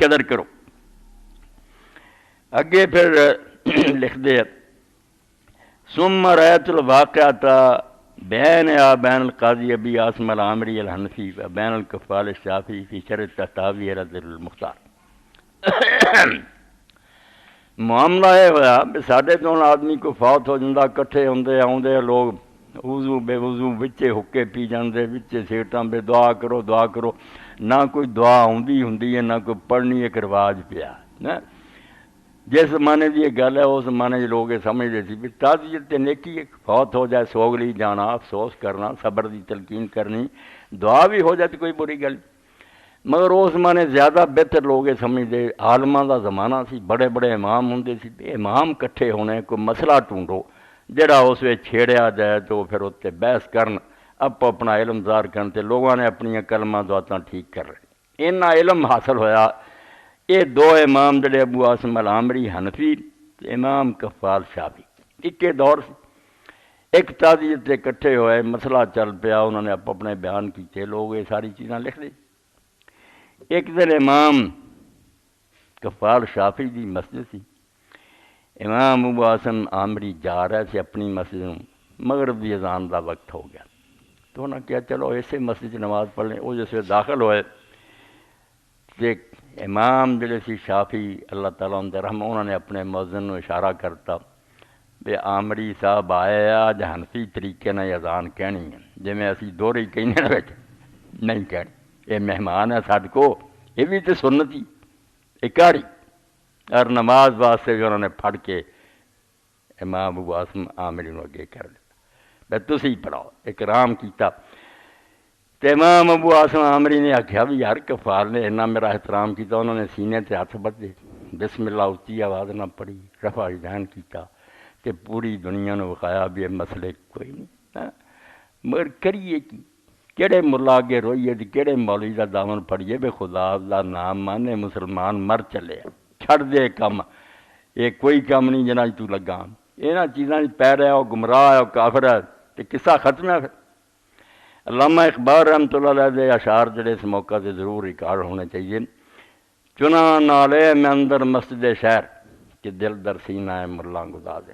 قدر کرو۔ اگے پھر لکھ دے ثم رأيت الواقعة بین القاضی ابی عاصم العامری الحنفی و بین الکفال الشافعی فی شرح التحتاوی رضی المختار۔ معاملہ یہ ہوا بھی ساڈے دون آدمی کو فوت ہو جاتا، کٹھے ہوندے آؤندے لوگ وضو بے وضو وچے حکے پی جاندے، وچے سیٹاں بے دعا کرو دعا کرو، نہ کوئی دعا ہوندی ہوندی ہے، نہ کوئی پڑھنی، ایک رواج پیا نا۔ جس زمانے کی یہ گل ہے اس زمانے لوگ یہ سمجھتے سی بھی تعزیت تے نیکی، فوت ہو جائے سوگلی جانا، افسوس کرنا، صبر دی تلقین کرنی، دعا بھی ہو جائے تو کوئی بری گل، مگر اس زمانے زیادہ بہتر لوگ یہ سمجھتے عالماں دا زمانہ سی، بڑے بڑے امام ہوندے سی، امام کٹھے ہونے، کوئی مسئلہ ٹونڈو جڑا اس وچ چھیڑیا جائے تو پھر اتنے بحث کرن، اپنا علم ظاہر کرن تے لوگوں نے اپنی کلمہ دعاتاں ٹھیک کر رہے۔ انہاں علم حاصل ہویا، یہ دو امام جڑے ابو عاصم العامری حنفی، امام کفال شافعی، اکے دور سے ایک تعزیت سے کٹھے ہوئے، مسئلہ چل پیا، انہوں نے اپنے بیان کیتے، لوگ یہ ساری چیزاں لکھ دی۔ ایک دن امام کفال شافعی دی مسجد سی، امام ابو عاصم عامری جا رہے تھے اپنی مسجد میں، مغرب دی اذان دا وقت ہو گیا تو انہوں نے کہا چلو اسے مسجد نماز پڑھ لیں۔ وہ جس میں داخل ہوئے کہ امام جڑے سی شافعی اللہ تعالیٰ ان دے رحم، انہوں نے اپنے مؤذن نو اشارہ کرتا بے عامری صاحب آئے آج حنفی طریقے نے اذان کہنی ہے، جی میں اسی دوہری کہنے نہیں کہنی، یہ مہمان ہے ساڈے کو، یہ بھی تو سنتی اکاڑی، اور نماز واسطے بھی انہوں نے پھڑ کے امام ابو عاصم عامری نو اگے کر دیا بے تسی پڑھاؤ، اکرام کیتا۔ تو امام ابو عاصم عامری نے آخیا بھی یار کفال نے اتنا میرا احترام کیتا، انہوں نے سینے تے ہاتھ بدے، بسم اللہ اچھی آواز نہ پڑھی، رفع ذہن کیتا کہ پوری دنیا نے وقایا بھی یہ مسئلے کوئی نہیں، مگر کریے کی، کہڑے ملا اگے روئیے دی، کہڑے مولوی دا دامن پھڑیے بے خدا دا نام مانے مسلمان مر چلے، چھڑ دے کم، یہ کوئی کام نہیں جنہیں تو لگا، یہاں چیزاں پی رہا ہو، گمراہ ہے، کافر ہے، تو قصہ ختم ہے۔ پھر علامہ اقبال رحمۃ اللہ علیہ دے اشعار جڑے اس موقع سے ضرور ریکارڈ ہونے چاہیے، چنا نالے میں اندر مسجد شہر کہ دل در سینہ ہے ملا گدا دے،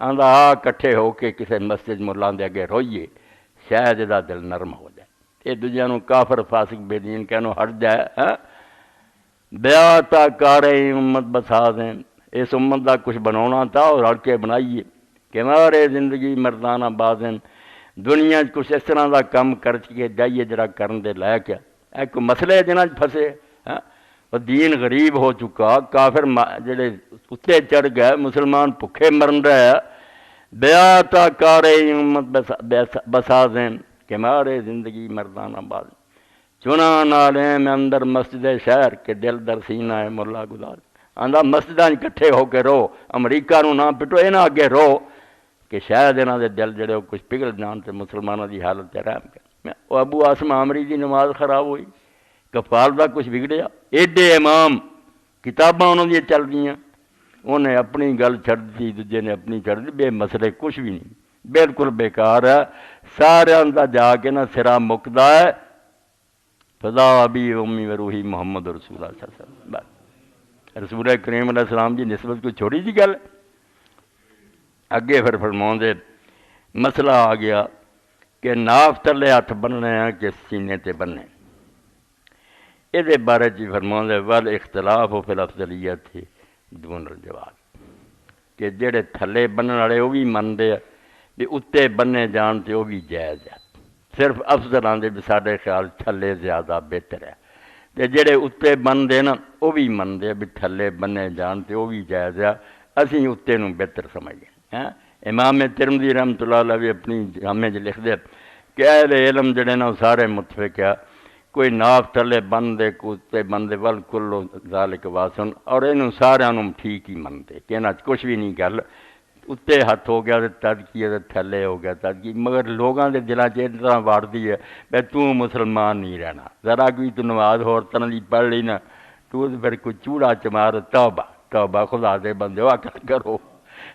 آندا آ کٹھے ہو کے کسے مسجد ملا دے اگے روئیے، شاید دا دل نرم ہو جائے، یہ دوجیاں نو کافر فاسق بے دین کہنو ہٹ جائے، بیاتا کارے امت بسا دیں، اس امت دا کچھ بناونا تھا اور ہڑ کے بنائیے کہ مارے زندگی مردانہ بازن، دنیا کچھ اس طرح دا کم کر کے جائیے جڑا کرن دے لائق ہے، ایک مسئلے جنہ پھسے، دین غریب ہو چکا، کافر جڑے اتنے چڑھ گئے، مسلمان بھکھے مرن رہے، بیاتا کارے امت بسا دیں کہ مارے زندگی مردانہ بازن، چنا نالیں میں اندر مسجد شہر کے دل در سینہ ہے ملا گزار، آندا مسجداں کٹھے ہو کے رو، امریکہ نو نہ پٹو، انہاں اگے رو کہ شاید انہاں دے دل جڑے کچھ پگھل جان تے مسلمانوں دی حالت تے رحم کر۔ وہ ابو عاصم عامری دی نماز خراب ہوئی، کفال دا کچھ بگڑیا، ایڈے امام کتاباں انہوں دی چل دیاں، انہیں اپنی گل چھڑ دی، دوجے نے اپنی چھڑ دی، بے مسئلے کچھ بھی نہیں، بالکل بیکار ہے، سارے دا جا کے نہ سرا مکدا ہے، فدا ابی امی و روحی محمد رسول اللہ صلی اللہ علیہ وسلم، رسول کریم علیہ السلام دی نسبت کو چھوڑی دی گل۔ اگے پھر فرماؤندے مسئلہ آ گیا کہ ناف تلے ہاتھ بننے ہیں کہ سینے تے بننے، یہ بارے جی فرماؤندے ول اختلاف فی الافضلیت دون الجواز، کہ جڑے تھلے بننے والے وہ بھی مندے بھی اتنے بننے جان تے وہ بھی جائز ہے، صرف افضل آندے بھی ساڈے خیال تھلے زیادہ بہتر ہے، تے جڑے اتنے بنتے نا وہ بھی منتے بھی تھلے بننے جان تے وہ بھی جائز ہے، اسی اتنے نو بہتر سمجھیں۔ امام ترمذی رحمۃ اللہ علیہ بھی اپنی جامع لکھ دے کہ اہل علم جڑے نا سارے متفق ہے، کوئی ناف تھلے بن دے کوئی اتنے بن دے ول کلو ذالک واسن، اور انہوں سارے ٹھیک ہی منتے کہ انہاں کچھ بھی نہیں گل، اتنے ہاتھ ہو گیا تو تدکی ہے، تھلے ہو گیا تدکی، مگر لوگوں کے دلوں سے اس طرح واڑتی ہے بھائی تو مسلمان نہیں رہنا، ذرا کوئی تو نماز ہور طرح دی پڑھ لی نا تو پھر کوئی چوڑا چمار، توبہ توبہ، خدا دے بندے عقل کرو،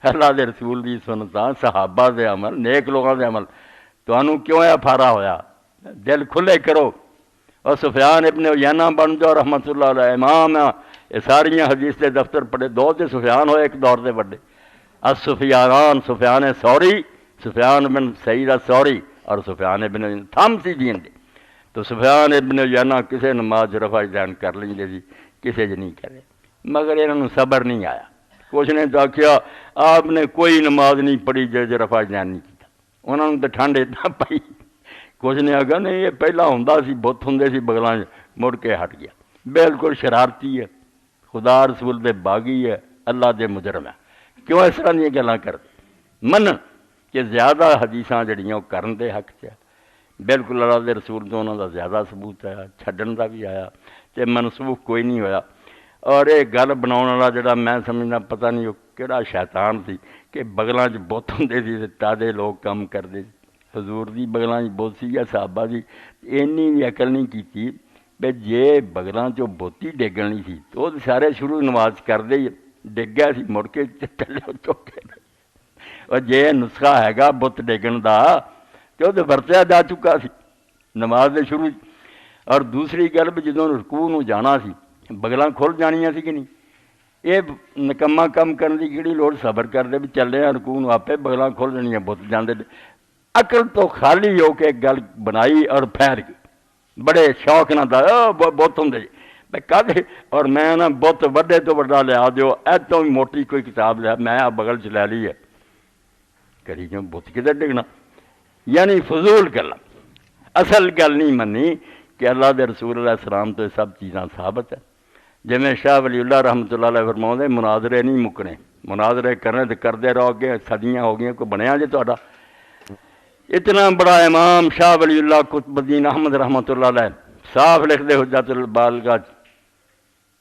اللہ دے رسول دی سنتاں، صحابہ دے عمل، نیک لوگوں دے عمل، تانوں کیوں ہے پھارا ہویا، دل کھلے کرو، اور سفیان ابن عیینہ بن جاؤ رحمت اللہ علیہ امام ہے، یہ ساریاں حدیث کے دفتر پڑھے، دو تے سفیان ہوئے ایک دور دے بڑے، السفیانان، سفیان ثوری، سفیان بن سعید الثوری اور سفیان ابن تھم سی دین دے۔ تو سفیان ابن عیینہ کسے نماز رفع دین کر لیں دے سی، کسے نہیں کرے، مگر انہوں صبر نہیں آیا۔ کچھ نے تو آخیا آپ نے کوئی نماز نہیں پڑھی جے رفع دین نہیں کیتا، انہوں نے تو ٹھنڈ اتنا پئی۔ کچھ نے آگا نہیں یہ پہلا ہوں سی، بت ہوں سی بغلاں مڑ کے ہٹ گیا، بالکل شرارتی ہے، خدا رسول دے باغی ہے، اللہ دے مجرم ہے۔ کیوں اس طرح دیا گلاں کرتے؟ من کہ زیادہ حدیثاں جڑیاں کرن دے حق چ بالکل اللہ دے رسول تو انہوں دا زیادہ ثبوت آیا، چھڈن دا بھی آیا تے منسوخ کوئی نہیں ہویا۔ اور یہ گل بناؤن والا جڑا میں سمجھنا پتہ نہیں وہ کہڑا شیطان سی کہ بغلاں چ بت ہوندے سی تے تادے لوگ کم کردے سی۔ حضور دی بغلاں چ بت سی یا صحابہ دی، اینی بھی عقل نہیں کیتی بے جے بغلاں چوں بوتی ڈگنی سی تو وہ سارے شروع نماز کردے ہی ڈگ گیا سی، مڑ کے چلے چوکے۔ اور جے نسخہ ہے بت ڈگن دا تو وہ ورتیا جا چکا سی نماز دے شروع۔ اور دوسری گل بھی جدوں رکوع نوں جانا سی بغلاں کھل جانیاں سی کہ نہیں، یہ نکما کم کرن دی کیڑی لوڑ، صبر کردے بھی چلے ہیں رکوع نوں آپے بغلاں کھل جانیاں، بت جاندے۔ عقل تو خالی ہو کے گل بنائی اور پھیر گئی، بڑے شوق نہ دا بت ہوں جی میں کد، اور میں نا بت وڈے تو وڈا لیا دیو، ایتوں بھی موٹی کوئی کتاب لیا میں آ بغل چ لے لی ہے، کری کیوں بت کدھر ڈگنا؟ یعنی فضول گلا، اصل گل نہیں منی کہ اللہ دے رسول علیہ السلام تو سب چیزاں ثابت ہے۔ جی میں شاہ ولی اللہ رحمۃ اللہ علیہ فرماؤں دے مناظرے نہیں مکنے، مناظرے کرنے تو کرتے رہو گے، صدیاں ہو گئیں کوئی بنیا جی تہاڈا؟ اتنا بڑا امام شاہ ولی اللہ قطب الدین احمد رحمۃ اللہ علیہ صاف لکھ دے حجت البالغہ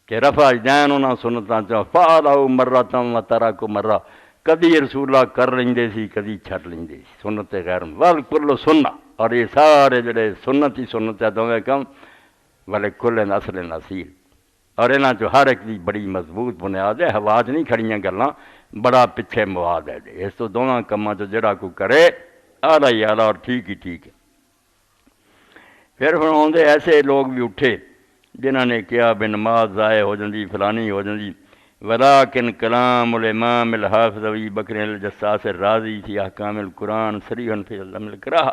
کہ رفع دین انہاں سنتاں چ فعلوا مرۃ و ترکوا مرہ، کدی رسول اللہ کر لیندے سی کدی چھڈ لیندے سی، سنت غیر والکل سنہ، اور یہ سارے جڑے سنت ہی سنت ہے دوویں کم ولکل اصل اصیل، اور انہاں چ ہر ایک دی بڑی مضبوط بنیاد ہے، ہوا چ نہیں کھڑیاں گلاں، بڑا پچھے مواد ہے جی۔ اس تو دونوں کماں چ جڑا کوئی کرے اعلیٰ ہی اعلیٰ اور ٹھیک ہی ٹھیک ہے۔ پھر فرماؤندے ایسے لوگ بھی اٹھے جنہوں نے کیا بے نماز ضائع ہو جاندی، فلانی ہو جاندی، ولیکن کلام الامام الحافظ ابی بکر الجساس الرازی فی احکام القرآن صریح فی علم القراءہ،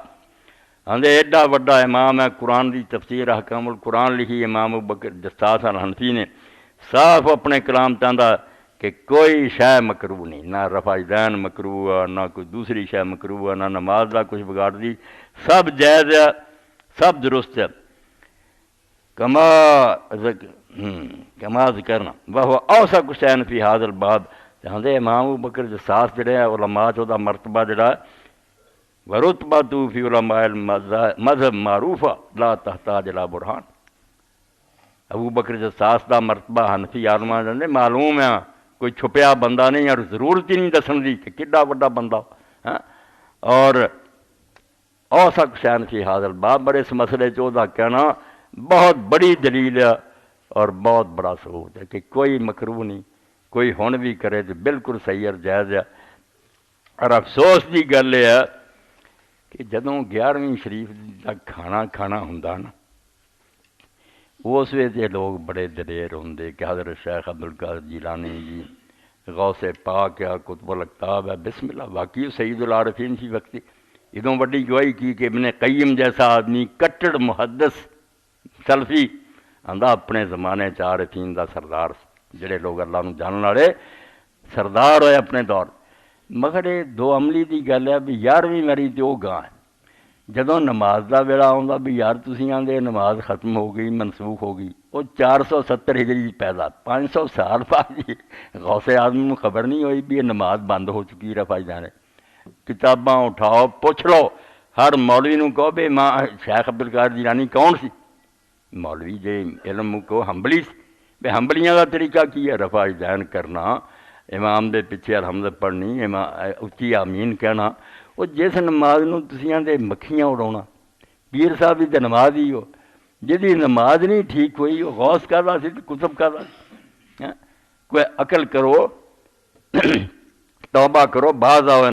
آندے ایڈا وڈا امام ہے، قرآن دی تفسیر احکام القرآن لکھی امام ابو بکر جساس الحنفی نے، صاف اپنے کلام تاندا کہ کوئی شے مکروہ نہیں، نہ رفع دین مکروہ ہے، نہ کوئی دوسری شے مکروہ ہے، نہ نماز دا کچھ بگاڑ دی، سب جائز ہے، سب درست ہے۔ کما ذکرنا وہ اوثق شیء فی ھذا الباب، ہاندے امام ابو بکر جساس جڑے ہیں علماء چ دا مرتبہ جڑا ہے ورتبۃ فی علماء المذہب معروفہ لا تحتاج الی برہان، ابو بکر جساس دا مرتبہ حنفی عالماں دے معلوم ہے، کوئی چھپیا بندہ نہیں، اور ضرورت ہی نہیں دسن دی کہ کڈا وڈا بندہ ہاں۔ اور اوثق شیء فی ھذا الباب، بڑے اس مسئلے چ دا کہنا بہت بڑی دلیل ہے اور بہت بڑا ثبوت ہے کہ کوئی مکروہ نہیں، کوئی ہن بھی کرے تو بالکل صحیح اور جائز ہے۔ اور افسوس کی گل یہ ہے کہ جدوں 11ویں شریف دا کھانا ہوندا نا، اس ویلے لوگ بڑے دلیر ہوندے کہ حضرت شیخ عبدالقادر جیلانی جی غوث پاک ہے، قطب الاقطاب ہے، بسم اللہ، واقعی سید العارفین سی وقتی ادوں بڑی گواہی کی کہ ابن قیم جیسا آدمی کٹڑ محدث سلفی آندا اپنے زمانے چ عارفین دا سردار، جڑے لوگ اللہ نو جانن والے سردار ہوئے اپنے دور، مگر یہ دو عملی دی گل ہے بھی 11ویں میری تے وہ گاں ہے، جدوں نماز دا ویلا آوندا بھی یار تسی آندے نماز ختم ہو گئی منسوخ ہو گئی، وہ 470 ہجری پیدا، 500 سال بعد جی غوث اعظم کو خبر نہیں ہوئی بھی یہ نماز بند ہو چکی رفع جانے، کتاباں اٹھاؤ پوچھ لو، ہر مولوی نو کہو بے ماں شیخ عبدالقادر جیلانی کون سی، مولوی جے علم کو حنبلی سی، بے حنبلیاں دا طریقہ کی ہے رفع دین کرنا، امام دے پیچھے الحمد پڑھنی، اچھی آمین کہنا، وہ جس نماز نو تسیاں دے مکھیاں اڑاؤنا، پیر صاحب دی تے نماز ہی ہو، جدی نماز نہیں ٹھیک ہوئی وہ غوث کردا سی تے کتب کردا سی، کوئی عقل کرو توبہ کرو، باز آؤ